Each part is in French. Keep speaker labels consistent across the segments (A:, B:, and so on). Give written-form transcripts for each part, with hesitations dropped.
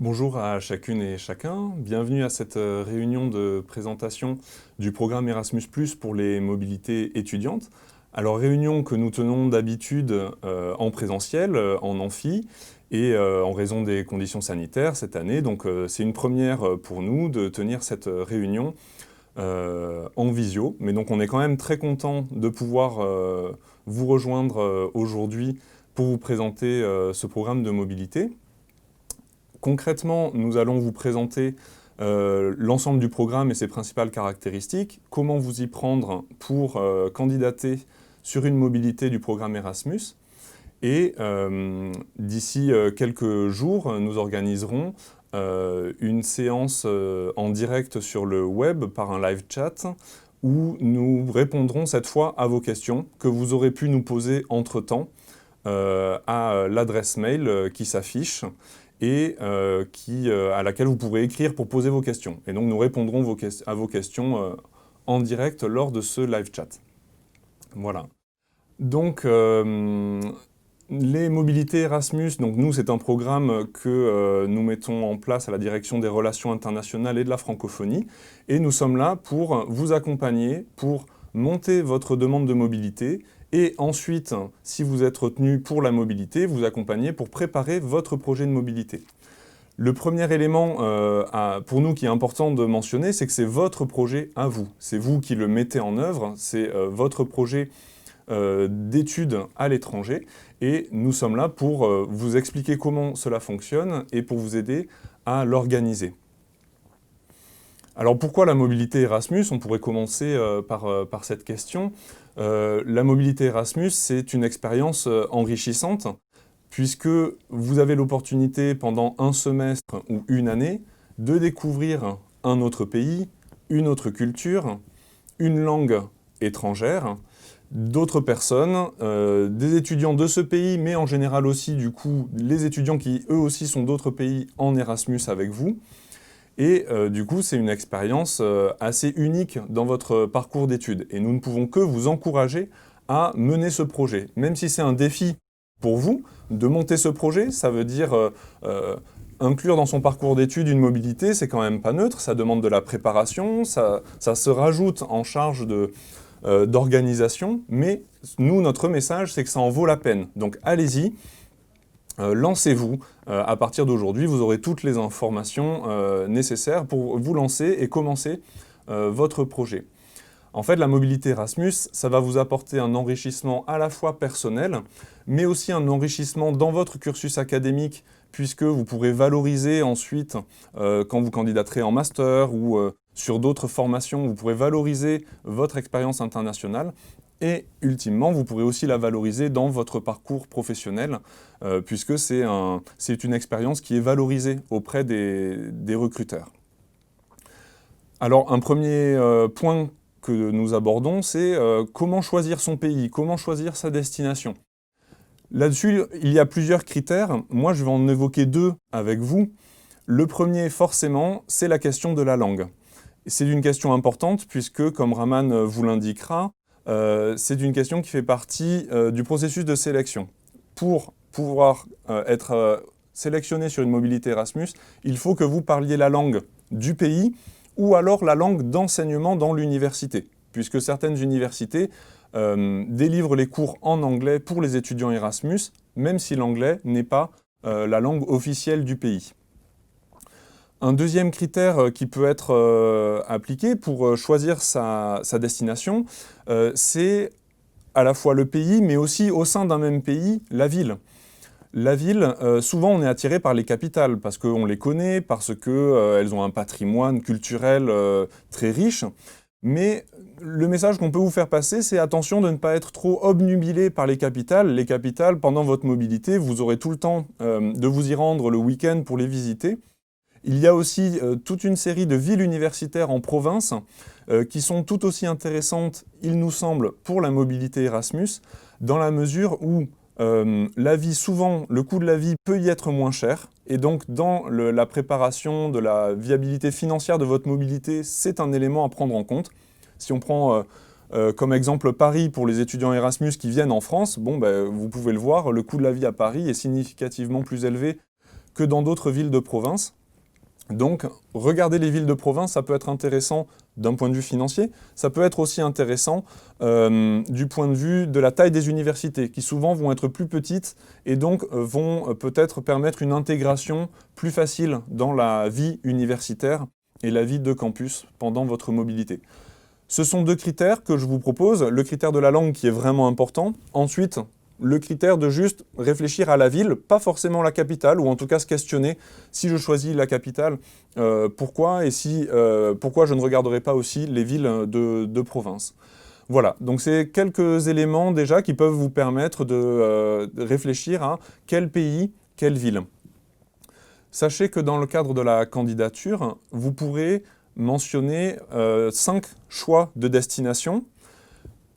A: Bonjour à chacune et chacun, bienvenue à cette réunion de présentation du programme Erasmus+ pour les mobilités étudiantes. Alors réunion que nous tenons d'habitude en présentiel, en amphi, et en raison des conditions sanitaires cette année, donc c'est une première pour nous de tenir cette réunion en visio. Mais donc on est quand même très content de pouvoir vous rejoindre aujourd'hui pour vous présenter ce programme de mobilité. Concrètement, nous allons vous présenter l'ensemble du programme et ses principales caractéristiques, comment vous y prendre pour candidater sur une mobilité du programme Erasmus. Et d'ici quelques jours, nous organiserons une séance en direct sur le web par un live chat où nous répondrons cette fois à vos questions que vous aurez pu nous poser entre-temps à l'adresse mail qui s'affiche et à laquelle vous pourrez écrire pour poser vos questions. Et donc nous répondrons à vos questions en direct lors de ce live chat. Voilà. Donc les mobilités Erasmus, donc nous c'est un programme que nous mettons en place à la direction des relations internationales et de la francophonie, et nous sommes là pour vous accompagner, pour monter votre demande de mobilité, et ensuite, si vous êtes retenu pour la mobilité, vous accompagner pour préparer votre projet de mobilité. Le premier élément pour nous qui est important de mentionner, c'est que c'est votre projet à vous. C'est vous qui le mettez en œuvre, c'est votre projet d'études à l'étranger, et nous sommes là pour vous expliquer comment cela fonctionne et pour vous aider à l'organiser. Alors pourquoi la mobilité Erasmus? On pourrait commencer par cette question. La mobilité Erasmus, c'est une expérience enrichissante, puisque vous avez l'opportunité pendant un semestre ou une année de découvrir un autre pays, une autre culture, une langue étrangère, d'autres personnes, des étudiants de ce pays, mais en général aussi du coup les étudiants qui eux aussi sont d'autres pays en Erasmus avec vous. Et du coup, c'est une expérience assez unique dans votre parcours d'études. Et nous ne pouvons que vous encourager à mener ce projet. Même si c'est un défi pour vous de monter ce projet, ça veut dire inclure dans son parcours d'études une mobilité, c'est quand même pas neutre, ça demande de la préparation, ça se rajoute en charge d'organisation, mais nous, notre message, c'est que ça en vaut la peine. Donc allez-y. Lancez-vous. À partir d'aujourd'hui, vous aurez toutes les informations nécessaires pour vous lancer et commencer votre projet. En fait, la mobilité Erasmus, ça va vous apporter un enrichissement à la fois personnel, mais aussi un enrichissement dans votre cursus académique, puisque vous pourrez valoriser ensuite, quand vous candidaterez en master ou sur d'autres formations, vous pourrez valoriser votre expérience internationale. Et ultimement, vous pourrez aussi la valoriser dans votre parcours professionnel, puisque c'est une expérience qui est valorisée auprès des recruteurs. Alors, un premier point que nous abordons, c'est comment choisir son pays, comment choisir sa destination. Là-dessus, il y a plusieurs critères. Moi, je vais en évoquer deux avec vous. Le premier, forcément, c'est la question de la langue. C'est une question importante puisque, comme Raman vous l'indiquera, c'est une question qui fait partie du processus de sélection. Pour pouvoir être sélectionné sur une mobilité Erasmus, il faut que vous parliez la langue du pays ou alors la langue d'enseignement dans l'université, puisque certaines universités délivrent les cours en anglais pour les étudiants Erasmus, même si l'anglais n'est pas la langue officielle du pays. Un deuxième critère qui peut être appliqué pour choisir sa destination, c'est à la fois le pays, mais aussi au sein d'un même pays, la ville. La ville, souvent on est attiré par les capitales, parce qu'on les connaît, parce qu'elles ont un patrimoine culturel très riche. Mais le message qu'on peut vous faire passer, c'est attention de ne pas être trop obnubilé par les capitales. Les capitales, pendant votre mobilité, vous aurez tout le temps de vous y rendre le week-end pour les visiter. Il y a aussi toute une série de villes universitaires en province qui sont tout aussi intéressantes, il nous semble, pour la mobilité Erasmus, dans la mesure où la vie, souvent, le coût de la vie peut y être moins cher. Et donc, dans la préparation de la viabilité financière de votre mobilité, c'est un élément à prendre en compte. Si on prend comme exemple Paris pour les étudiants Erasmus qui viennent en France, bon, vous pouvez le voir, le coût de la vie à Paris est significativement plus élevé que dans d'autres villes de province. Donc, regarder les villes de province, ça peut être intéressant d'un point de vue financier, ça peut être aussi intéressant du point de vue de la taille des universités, qui souvent vont être plus petites et donc vont peut-être permettre une intégration plus facile dans la vie universitaire et la vie de campus pendant votre mobilité. Ce sont deux critères que je vous propose, le critère de la langue qui est vraiment important, ensuite le critère de juste réfléchir à la ville, pas forcément la capitale, ou en tout cas se questionner si je choisis la capitale, pourquoi, et pourquoi je ne regarderai pas aussi les villes de province. Voilà, donc c'est quelques éléments déjà qui peuvent vous permettre de réfléchir à quel pays, quelle ville. Sachez que dans le cadre de la candidature, vous pourrez mentionner 5 choix de destination.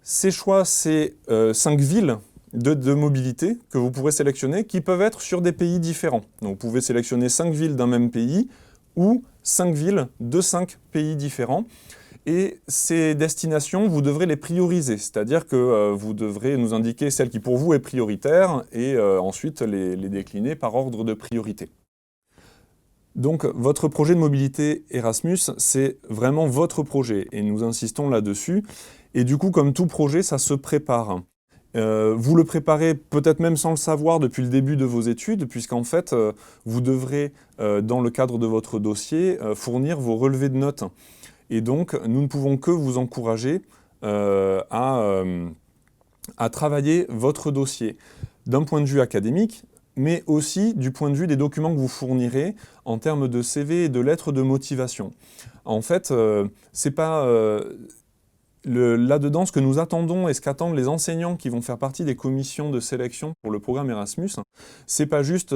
A: Ces choix, c'est 5 villes de mobilité que vous pourrez sélectionner qui peuvent être sur des pays différents. Donc vous pouvez sélectionner 5 villes d'un même pays ou 5 villes de 5 pays différents. Et ces destinations, vous devrez les prioriser, c'est-à-dire que vous devrez nous indiquer celle qui pour vous est prioritaire et ensuite les décliner par ordre de priorité. Donc votre projet de mobilité Erasmus, c'est vraiment votre projet et nous insistons là-dessus. Et du coup, comme tout projet, ça se prépare. Vous le préparez peut-être même sans le savoir depuis le début de vos études, puisqu'en fait, vous devrez, dans le cadre de votre dossier, fournir vos relevés de notes. Et donc, nous ne pouvons que vous encourager à travailler votre dossier d'un point de vue académique, mais aussi du point de vue des documents que vous fournirez en termes de CV et de lettres de motivation. En fait, c'est pas... là-dedans, ce que nous attendons et ce qu'attendent les enseignants qui vont faire partie des commissions de sélection pour le programme Erasmus, c'est pas juste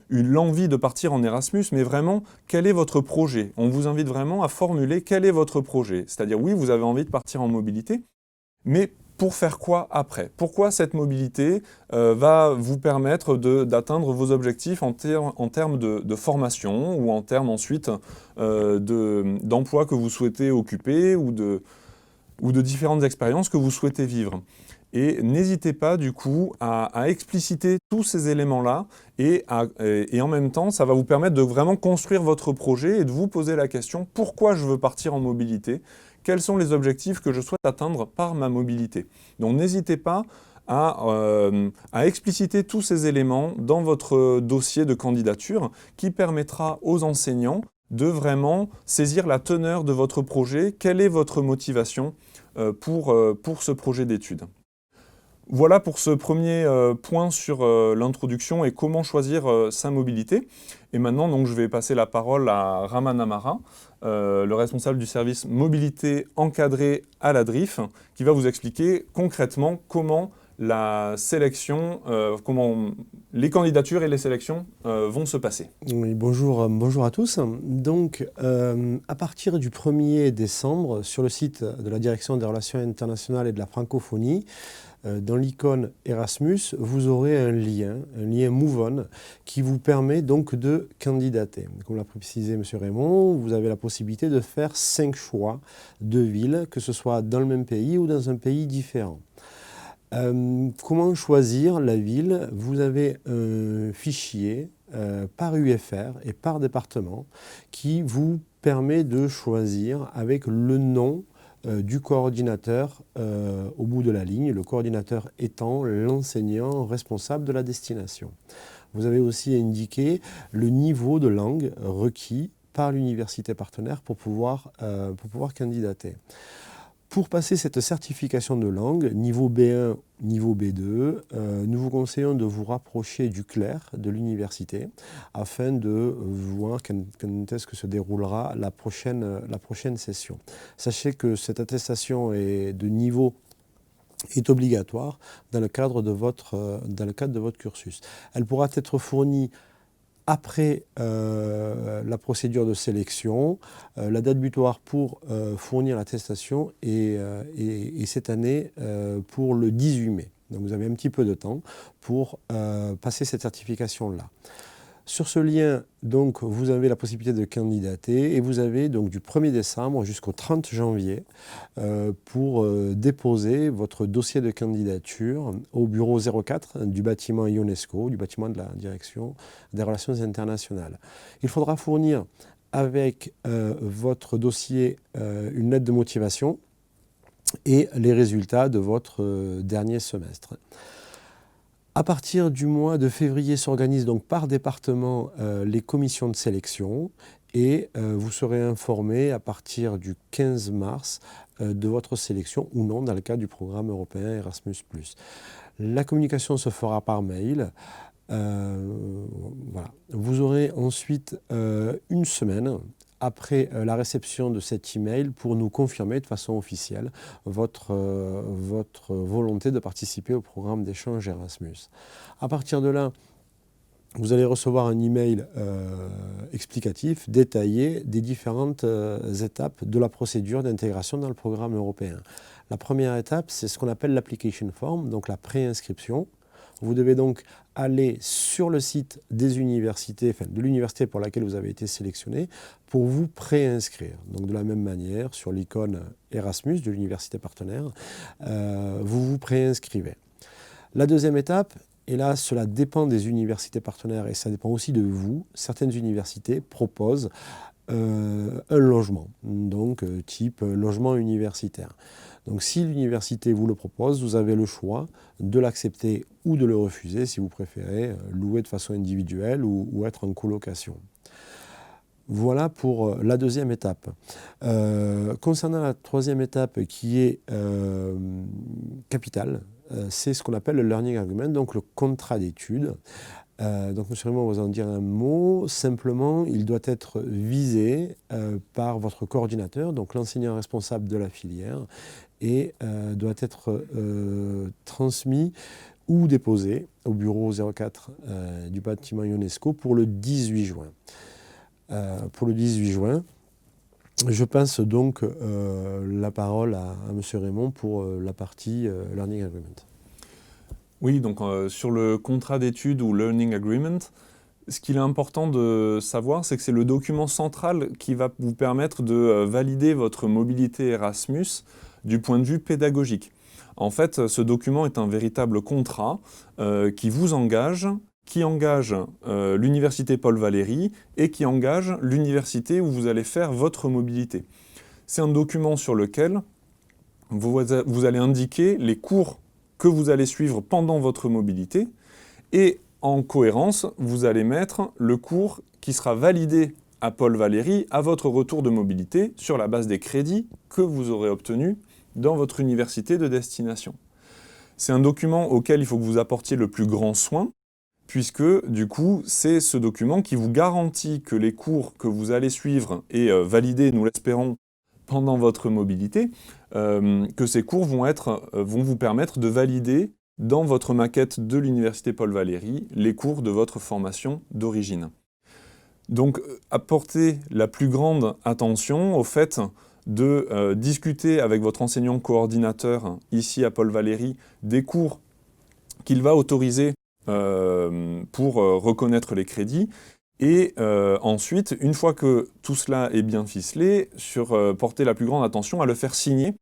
A: l'envie de partir en Erasmus, mais vraiment, quel est votre projet? On vous invite vraiment à formuler quel est votre projet. C'est-à-dire, oui, vous avez envie de partir en mobilité, mais pour faire quoi après? Pourquoi cette mobilité va vous permettre d'atteindre vos objectifs en termes de formation ou en termes ensuite d'emploi que vous souhaitez occuper ou de différentes expériences que vous souhaitez vivre. Et n'hésitez pas du coup à expliciter tous ces éléments-là et en même temps, ça va vous permettre de vraiment construire votre projet et de vous poser la question « Pourquoi je veux partir en mobilité ? Quels sont les objectifs que je souhaite atteindre par ma mobilité ?» Donc n'hésitez pas à expliciter tous ces éléments dans votre dossier de candidature qui permettra aux enseignants de vraiment saisir la teneur de votre projet, quelle est votre motivation pour ce projet d'études. Voilà pour ce premier point sur l'introduction et comment choisir sa mobilité. Et maintenant, donc, je vais passer la parole à Raman Amara, le responsable du service mobilité encadrée à la DRIF, qui va vous expliquer concrètement comment la sélection, comment les candidatures et les sélections vont se passer.
B: Oui, bonjour à tous. Donc, à partir du 1er décembre, sur le site de la Direction des Relations internationales et de la francophonie, dans l'icône Erasmus, vous aurez un lien Move On, qui vous permet donc de candidater. Comme l'a précisé M. Raymond, vous avez la possibilité de faire 5 choix de villes, que ce soit dans le même pays ou dans un pays différent. Comment choisir la ville? Vous avez un fichier par UFR et par département qui vous permet de choisir avec le nom du coordinateur au bout de la ligne, le coordinateur étant l'enseignant responsable de la destination. Vous avez aussi indiqué le niveau de langue requis par l'université partenaire pour pouvoir candidater. Pour passer cette certification de langue, niveau B1, niveau B2, nous vous conseillons de vous rapprocher du clerc de l'université afin de voir quand est-ce que se déroulera la prochaine session. Sachez que cette attestation de niveau est obligatoire dans le cadre de votre cursus. Elle pourra être fournie après la procédure de sélection. La date butoir pour fournir l'attestation est cette année pour le 18 mai. Donc vous avez un petit peu de temps pour passer cette certification-là. Sur ce lien, donc, vous avez la possibilité de candidater et vous avez donc du 1er décembre jusqu'au 30 janvier pour déposer votre dossier de candidature au bureau 04 du bâtiment Ionesco, du bâtiment de la Direction des Relations internationales. Il faudra fournir avec votre dossier une lettre de motivation et les résultats de votre dernier semestre. À partir du mois de février s'organisent donc par département les commissions de sélection et vous serez informé à partir du 15 mars de votre sélection ou non dans le cadre du programme européen Erasmus+. La communication se fera par mail. Voilà. Vous aurez ensuite une semaine après la réception de cet email pour nous confirmer de façon officielle votre volonté de participer au programme d'échange Erasmus. À partir de là, vous allez recevoir un email explicatif, détaillé des différentes étapes de la procédure d'intégration dans le programme européen. La première étape, c'est ce qu'on appelle l'application form, donc la préinscription. Vous devez donc aller sur le site des universités, enfin de l'université pour laquelle vous avez été sélectionné, pour vous préinscrire. Donc de la même manière, sur l'icône Erasmus de l'université partenaire, vous vous préinscrivez. La deuxième étape, et là cela dépend des universités partenaires et ça dépend aussi de vous, certaines universités proposent un logement, donc type logement universitaire. Donc si l'université vous le propose, vous avez le choix de l'accepter ou de le refuser si vous préférez louer de façon individuelle ou être en colocation. Voilà pour la deuxième étape. Concernant la troisième étape qui est capitale, c'est ce qu'on appelle le Learning Agreement, donc le contrat d'études. Donc M. Raymond va vous en dire un mot. Simplement, il doit être visé par votre coordinateur, donc l'enseignant responsable de la filière, et doit être transmis ou déposé au bureau 04 du bâtiment Ionesco pour le 18 juin. Pour le 18 juin, je passe donc la parole à M. Raymond pour la partie Learning Agreement.
A: Oui, donc sur le contrat d'études ou Learning Agreement, ce qu'il est important de savoir, c'est que c'est le document central qui va vous permettre de valider votre mobilité Erasmus du point de vue pédagogique. En fait, ce document est un véritable contrat qui vous engage, qui engage l'université Paul Valéry et qui engage l'université où vous allez faire votre mobilité. C'est un document sur lequel vous allez indiquer les cours que vous allez suivre pendant votre mobilité et en cohérence, vous allez mettre le cours qui sera validé à Paul Valéry à votre retour de mobilité sur la base des crédits que vous aurez obtenus dans votre université de destination. C'est un document auquel il faut que vous apportiez le plus grand soin puisque du coup, c'est ce document qui vous garantit que les cours que vous allez suivre et valider, nous l'espérons, pendant votre mobilité, que ces cours vont vous permettre de valider dans votre maquette de l'université Paul Valéry les cours de votre formation d'origine. Donc, apportez la plus grande attention au fait de discuter avec votre enseignant coordinateur ici à Paul Valéry des cours qu'il va autoriser pour reconnaître les crédits. Et ensuite, une fois que tout cela est bien ficelé, porter la plus grande attention à le faire signer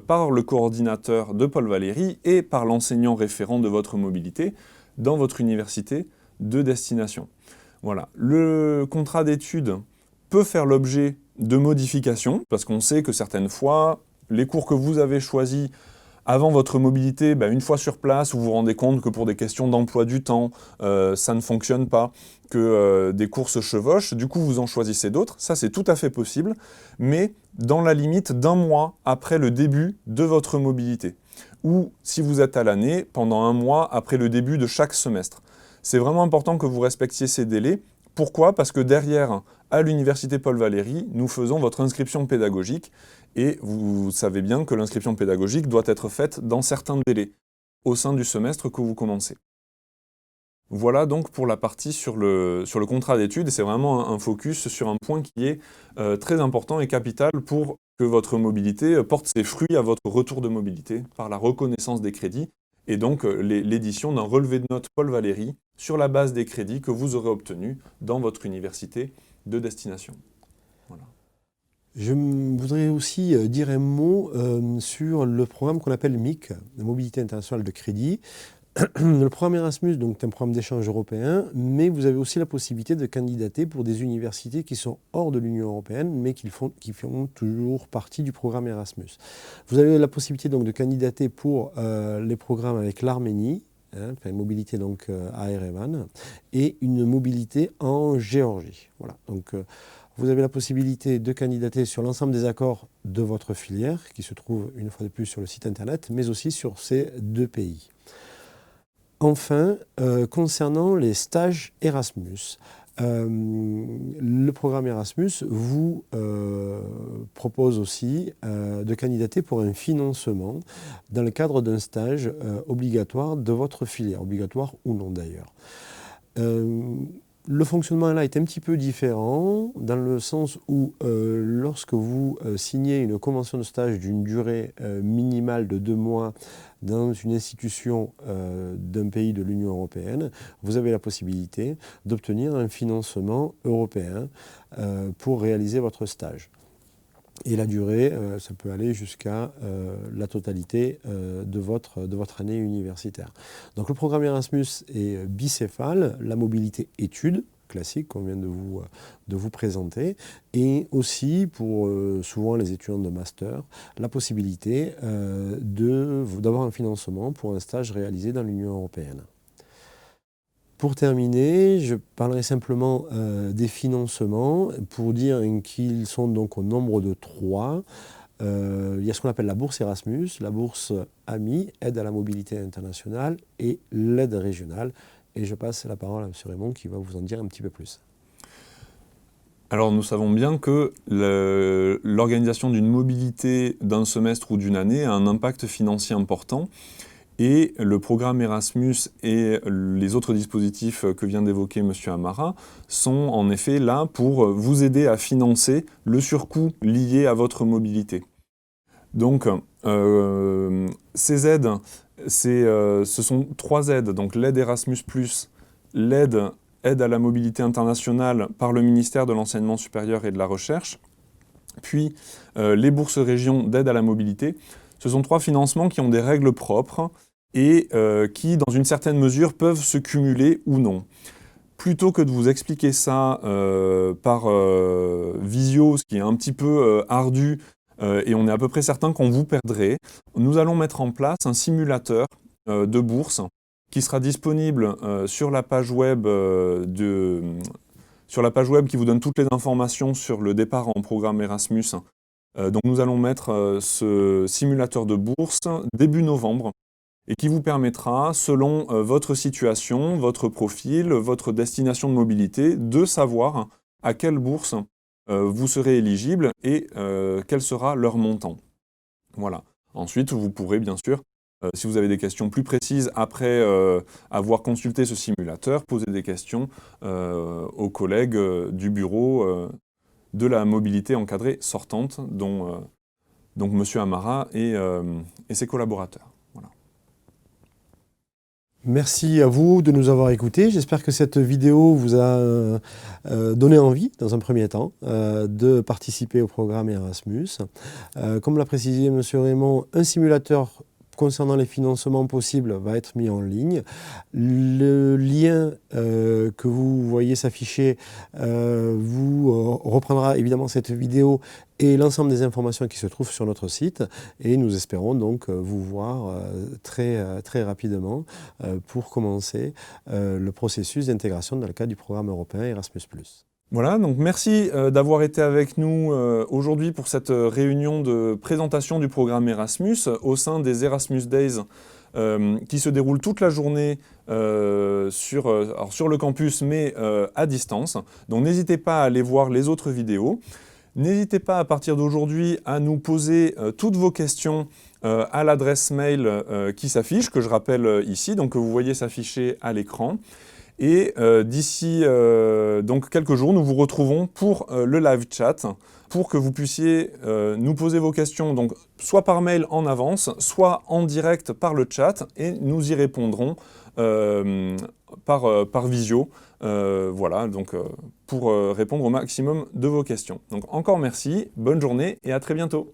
A: par le coordinateur de Paul Valéry et par l'enseignant référent de votre mobilité dans votre université de destination. Voilà. Le contrat d'études peut faire l'objet de modifications, parce qu'on sait que certaines fois, les cours que vous avez choisis avant votre mobilité, une fois sur place, vous vous rendez compte que pour des questions d'emploi du temps, ça ne fonctionne pas, que des cours se chevauchent, du coup vous en choisissez d'autres, ça c'est tout à fait possible, mais dans la limite d'1 mois après le début de votre mobilité, ou si vous êtes à l'année, pendant 1 mois après le début de chaque semestre. C'est vraiment important que vous respectiez ces délais. Pourquoi ? Parce que derrière, à l'université Paul Valéry, nous faisons votre inscription pédagogique et vous savez bien que l'inscription pédagogique doit être faite dans certains délais au sein du semestre que vous commencez. Voilà donc pour la partie sur le contrat d'études. C'est vraiment un focus sur un point qui est très important et capital pour que votre mobilité porte ses fruits à votre retour de mobilité par la reconnaissance des crédits et donc l'édition d'un relevé de notes Paul Valéry sur la base des crédits que vous aurez obtenus dans votre université de destination. Voilà.
B: Je voudrais aussi dire un mot sur le programme qu'on appelle MIC, la Mobilité internationale de crédit. Le programme Erasmus donc, est un programme d'échange européen, mais vous avez aussi la possibilité de candidater pour des universités qui sont hors de l'Union européenne, mais qui font toujours partie du programme Erasmus. Vous avez la possibilité donc, de candidater pour les programmes avec l'Arménie, une mobilité donc, à Erevan, et une mobilité en Géorgie. Voilà. Donc, vous avez la possibilité de candidater sur l'ensemble des accords de votre filière, qui se trouvent une fois de plus sur le site internet, mais aussi sur ces deux pays. Enfin, concernant les stages Erasmus, le programme Erasmus vous propose aussi de candidater pour un financement dans le cadre d'un stage obligatoire de votre filière, obligatoire ou non d'ailleurs. Le fonctionnement là est un petit peu différent dans le sens où lorsque vous signez une convention de stage d'une durée minimale de 2 mois dans une institution d'un pays de l'Union européenne, vous avez la possibilité d'obtenir un financement européen pour réaliser votre stage. Et la durée, ça peut aller jusqu'à la totalité de votre année universitaire. Donc le programme Erasmus est bicéphale, la mobilité études, classique qu'on vient de vous présenter, et aussi pour souvent les étudiants de master, la possibilité d'avoir un financement pour un stage réalisé dans l'Union européenne. Pour terminer, je parlerai simplement des financements pour dire qu'ils sont donc au nombre de 3. Il y a ce qu'on appelle la bourse Erasmus, la bourse AMI, aide à la mobilité internationale, et l'aide régionale. Et je passe la parole à M. Raymond qui va vous en dire un petit peu plus.
A: Alors nous savons bien que l'organisation d'une mobilité d'un semestre ou d'une année a un impact financier important. Et le programme Erasmus et les autres dispositifs que vient d'évoquer M. Amara sont en effet là pour vous aider à financer le surcoût lié à votre mobilité. Donc, ces aides, ce sont 3 aides, donc l'aide Erasmus+, l'aide aide à la mobilité internationale par le ministère de l'Enseignement supérieur et de la Recherche, puis les bourses régions d'aide à la mobilité. Ce sont 3 financements qui ont des règles propres et qui, dans une certaine mesure, peuvent se cumuler ou non. Plutôt que de vous expliquer ça par visio, ce qui est un petit peu ardu, et on est à peu près certain qu'on vous perdrait, nous allons mettre en place un simulateur de bourse qui sera disponible sur la page web qui vous donne toutes les informations sur le départ en programme Erasmus. Donc nous allons mettre ce simulateur de bourse début novembre et qui vous permettra, selon votre situation, votre profil, votre destination de mobilité, de savoir à quelle bourse vous serez éligible et quel sera leur montant. Voilà. Ensuite, vous pourrez bien sûr, si vous avez des questions plus précises après avoir consulté ce simulateur, poser des questions aux collègues du bureau de la mobilité encadrée sortante, dont donc M. Amara et ses collaborateurs. Voilà.
B: Merci à vous de nous avoir écoutés. J'espère que cette vidéo vous a donné envie, dans un premier temps, de participer au programme Erasmus. Comme l'a précisé M. Raymond, un simulateur concernant les financements possibles va être mis en ligne. Le lien que vous voyez s'afficher vous reprendra évidemment cette vidéo et l'ensemble des informations qui se trouvent sur notre site. Et nous espérons donc vous voir très rapidement pour commencer le processus d'intégration dans le cadre du programme européen Erasmus+.
A: Voilà, donc merci d'avoir été avec nous aujourd'hui pour cette réunion de présentation du programme Erasmus au sein des Erasmus Days qui se déroulent toute la journée sur le campus mais à distance. Donc n'hésitez pas à aller voir les autres vidéos. N'hésitez pas à partir d'aujourd'hui à nous poser toutes vos questions à l'adresse mail qui s'affiche, que je rappelle ici, donc que vous voyez s'afficher à l'écran. Et d'ici donc quelques jours, nous vous retrouvons pour le live chat, pour que vous puissiez nous poser vos questions, donc soit par mail en avance, soit en direct par le chat, et nous y répondrons par visio, voilà, donc pour répondre au maximum de vos questions. Donc encore merci, bonne journée et à très bientôt.